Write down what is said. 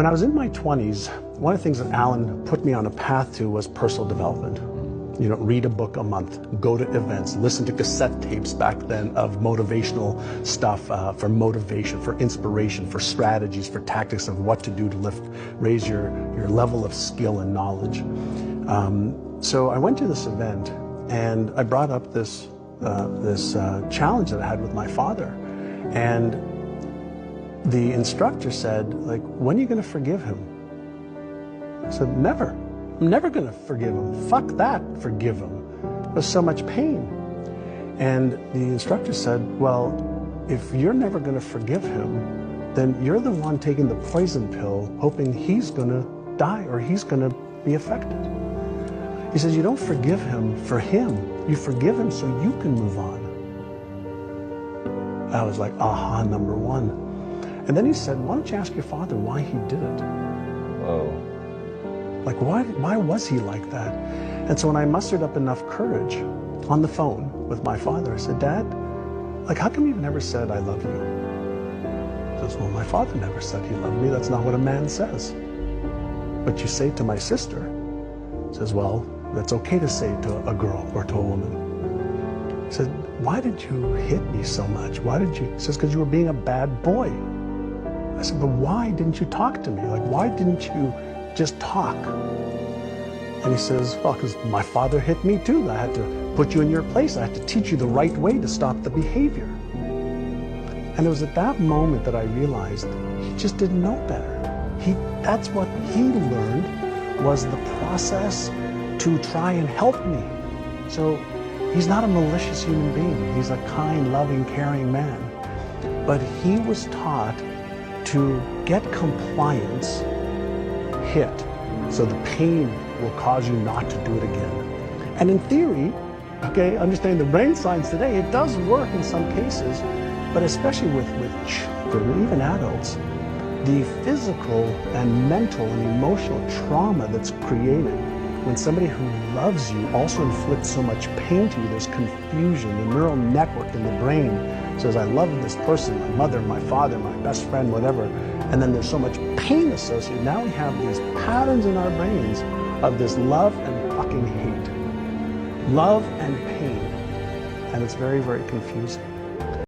When I was in my 20s, one of the things that Alan put me on a path to was personal development. You know, read a book a month, go to events, listen to cassette tapes back then of motivational stuff for motivation, for inspiration, for strategies, for tactics of what to do to raise your level of skill and knowledge. So I went to this event and I brought up this challenge that I had with my father. And the instructor said, like, when are you going to forgive him? I said, never. I'm never going to forgive him. Fuck that, forgive him. There's so much pain. And the instructor said, well, if you're never going to forgive him, then you're the one taking the poison pill, hoping he's going to die or he's going to be affected. He says, you don't forgive him for him. You forgive him so you can move on. I was like, aha, number one. And then he said, why don't you ask your father why he did it? Whoa. Like, why was he like that? And so when I mustered up enough courage on the phone with my father, I said, Dad, like, how come you've never said I love you? He says, well, my father never said he loved me. That's not what a man says. But you say to my sister. He says, well, that's okay to say to a girl or to a woman. He said, why did you hit me so much? Why did you? He says, because you were being a bad boy. I said, but why didn't you talk to me? Like, why didn't you just talk? And he says, well, because my father hit me too. I had to put you in your place. I had to teach you the right way to stop the behavior. And it was at that moment that I realized he just didn't know better. That's what he learned, was the process to try and help me. So he's not a malicious human being. He's a kind, loving, caring man. But he was taught to get compliance hit, so the pain will cause you not to do it again. And in theory, okay, understanding the brain science today, it does work in some cases, but especially with children, even adults, the physical and mental and emotional trauma that's created when somebody who loves you also inflicts so much pain to you, there's confusion, the neural network in the brain says, I love this person, my mother, my father, my best friend, whatever, and then there's so much pain associated. Now we have these patterns in our brains of this love and fucking hate. Love and pain. And it's very, very confusing.